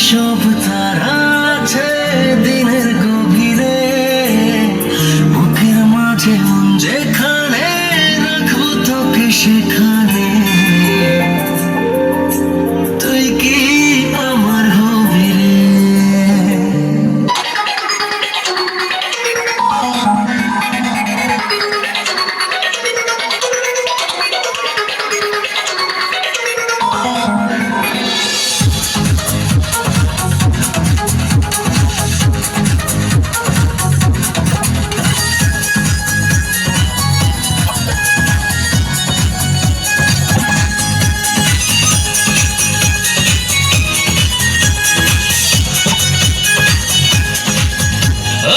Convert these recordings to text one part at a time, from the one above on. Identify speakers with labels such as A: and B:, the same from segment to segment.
A: সব তারা আছে দিনের গভীরে, বুকের মাঝে মন যেখানে রাখবো তোকে সেখানে। তুই কি আমার হবি রে?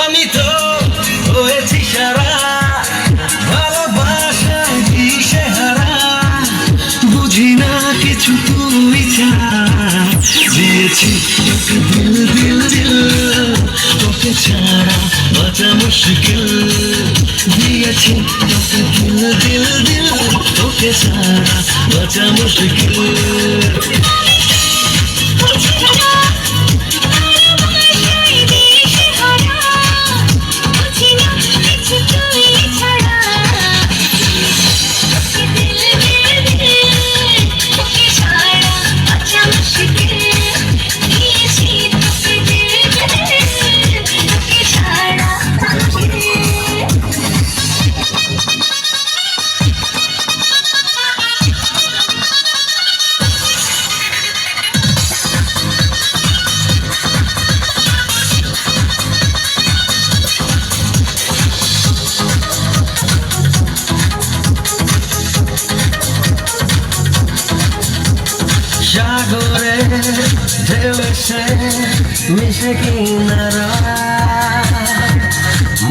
A: আমি তো হয়েছি সারা, ভালোবাসায় দিশেহারা, বুঝি না কিছু তুই ছাড়া। দিয়েছি তোকে দিল দিল দিল, তোকে ছাড়া বাঁচা মুশকিল। দিয়েছি তোকে দিল দিল দিল, তোকে ছাড়া বাঁচা মুশকিল। সাগরে ঢেউ এসে মিশে কিনারা,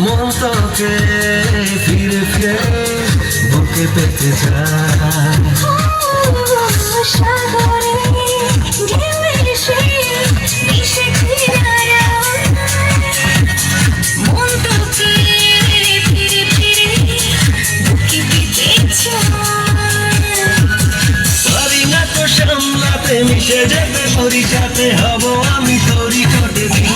A: মন তোকে ফিরে ফিরে বুকে পেতে যায়। সাগরে ঢেউ এসে মিশে কিনারা, মন তোকে ফিরে ফিরে বুকে পেতে যায়। পারি না তো সামলাতে, মিশে যেতে পরিচাতে হব আমি তোরই ঠোঁটে দিল।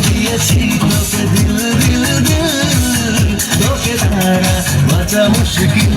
A: দিয়েছি তোকে দিল দিল দিল, তোকে ছাড়া বাঁচা মুশকিল।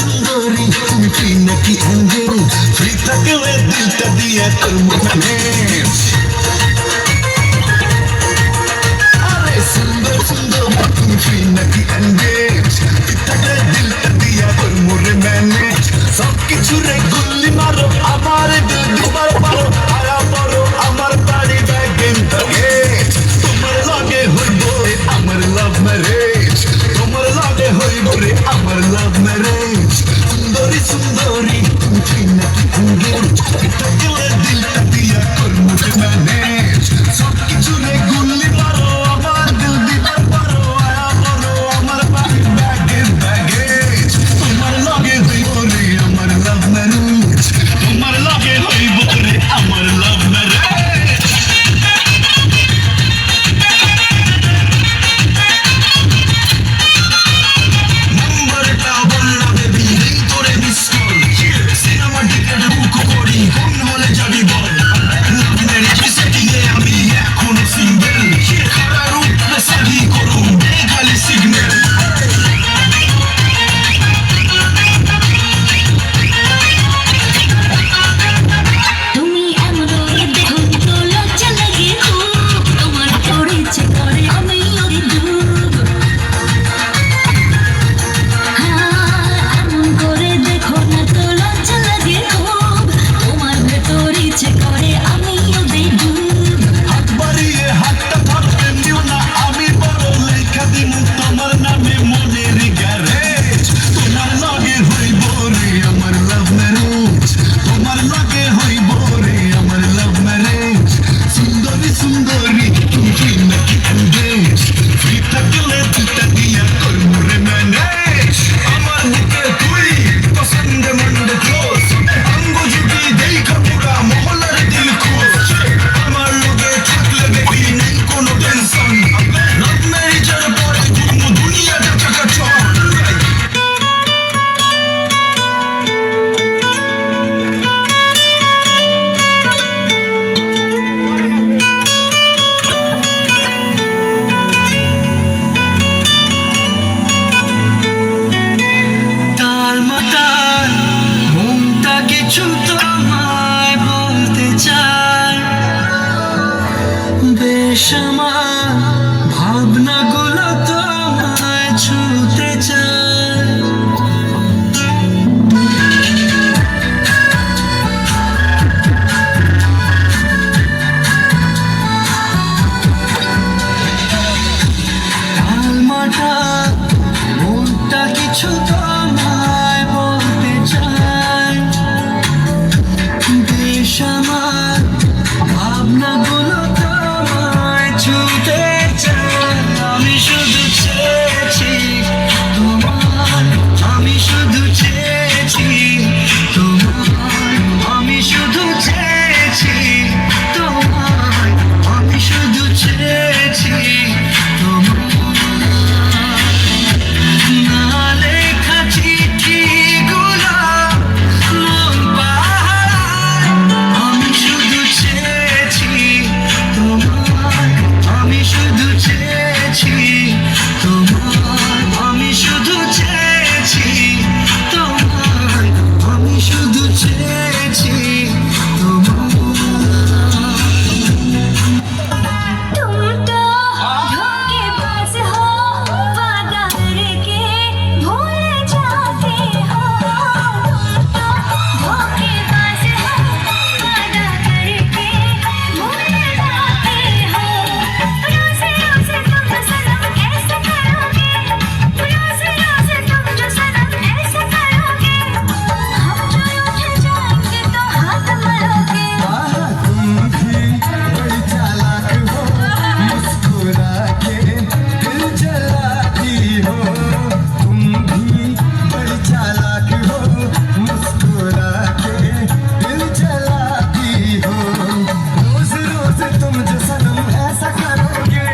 A: সুন্দরী তুমি কি নাকি অঙ্গের, ফ্রি থাকলে দিলটা দিয়ে তোর মনে। আরে সুন্দর সুন্দর তুমি ফ্রি নাকি এনগেজ, থাকলে দিলটা দিয়ে তোর মোরে ম্যানেজ। সব কিছু রে গুল্লি মারো, আমার দিল দিবার পারো, আয়া পারো আমার বাড়ি ব্যাগেন গেট। তোমার লাগে হইব আমার লাভ ম্যারেজ, তোমার লাগে হইব রে আমার লাভ ম্যারেজ। সুন্দরী সুন্দরী তুমি নাকি অঙ্গের, থাকলে দিলটা দিয়া তোর মোরে ম্যানেজ। সব কিছু রে গুল্লি মারো, আমার দিল দিবার পারো, আয়া পারো আমার বাড়ি ব্যাগেন ব্যাগেজ। তোমার লাগে হইব রে আমার লাভ ম্যারেজ, তোমার লাগে হইব রে আমার লাভ ম্যারেজ। নাম্বারটা বললা বেবি, নেই তোরে miss call, cinema ticket book করি, কোন হলে যাবি বল। লাভ ম্যারেজ সেটিংয়ে আমি এখন দেশ আমার ভাবনাগুলো তোমায় ছুতে চায়। তালমাটা মনটা কিছু তোমায় বলতে চায়। দেশ আমার ভাবনাগুলো তোমায় ছুতে চায়। আমি শুধু চেয়েছি তোমার, আমি শুধু চেয়েছি তোমার, আমি শুধু চেয়েছি তোমার, আমি শুধু চেয়েছি তোমার। না লেখা চিঠিগুলো মন পাহারায়। আমি শুধু চেয়েছি তোমার, আমি শুধু চেয়েছি তোমার, আমি শুধু চেয়েছি তোমার, আমি শুধু চেয়েছি তোমার।
B: तुम तो धोखेबाज हो, वादा करके भूल जाते हो। तुम तो धोखेबाज हो, वादा करके भूल जाते हो। रोज़ रोज़ तुम जो सनम ऐसा करोगे, रोज़ रोज़ तुम जो सनम ऐसा करोगे, हम जो उठ जाएंगे तो हाथ मरोगे।
C: तुम भी बड़ी चालाक हो, मुस्कुरा के दिल जलाती हो। तुम भी बड़ी चालाक हो, मुस्कुरा के दिल जलाती हो। रोज रोज तुम जो सनम ऐसा करोगे,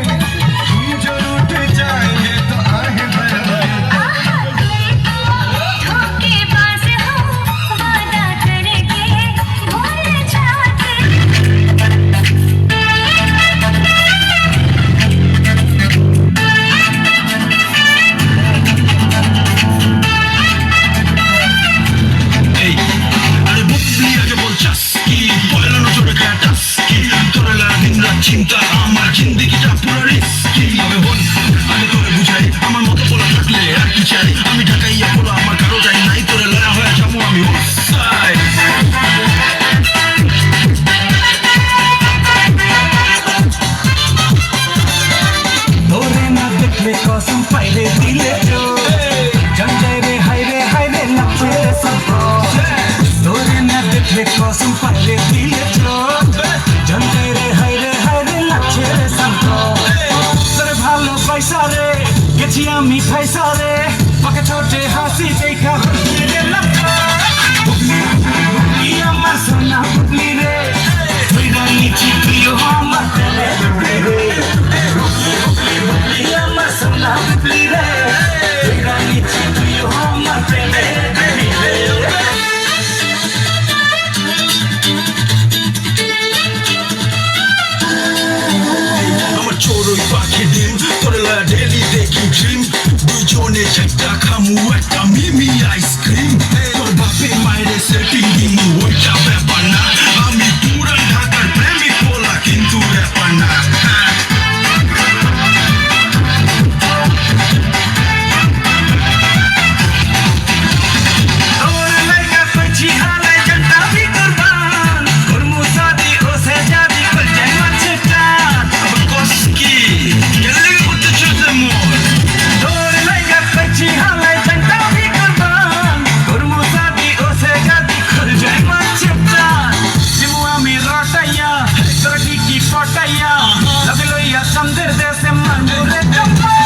C: हम जो रूठ जाएंगे तो आगे बढ़ोगे।
B: धोखेबाज हो, वादा करके भूल जाते।
A: এই আরে বুঝলি আগে বলছাস কি পয়লা নজরে কাটাস কি তোর লাগা দিন রাত চিন্তা আমার জিন্দেগিটা পুরো রিস্কি তবে হন আগে তোরে বুঝাই আমার মতো বলা থাকলে আর কি চাই আমি ঢাকাইয়া বলো আমার কারো যাই নাই তোরে লয়া হয়ে যাবো আমি ওসাই তোরে না দেখলে কসম পাইলে দিলে তো জঞ্জাই রে হাই রে নাচে রে সব তোরে না দেখলে কসম পাইলে দিলে তো জঞ্জাই রে হাই রে নাচে রে সব তোরে ভালো পয়সা রে গেছি আমি পয়সা রে পাকে ছোটে হাসি দেখা রে লাগা আমার সোনা পুতলি রে তুই রানিছি প্রিয় আমার তেলে রে আমার সোনা পুতলি রে তুই রানিছি প্রিয় আমার তেলে রে আমার চড়ুই পাখি ডিম তোরে লয়া ডেলি দেখি ড্রিম দুজনে চারটা খামু একটা মিমি আইসক্রিম তোর বাপে মায়ের সেটিং দিমু ওইটা ব্যাপার না আমি পুরান ঢাকার প্রেমিক বলা কিন্তু ব্যাপার না তোর লাইগা কইছি হালাই জন্তা ভি কুরবান ওর মুসাদি ওসে যাবি কল যাই মাছে টান আবার কসকি গেলে করতে চলতে মোর তোর লাইগা কইছি হালাই জন্তা ভি কুরবান ওর মুসাদি ওসে যাবি কল যাই মাছে টান জিমু আমি রটাইয়া তোর কি পটাইয়া লগে লইয়া সন্দের দেশে মানবো রে জম্পা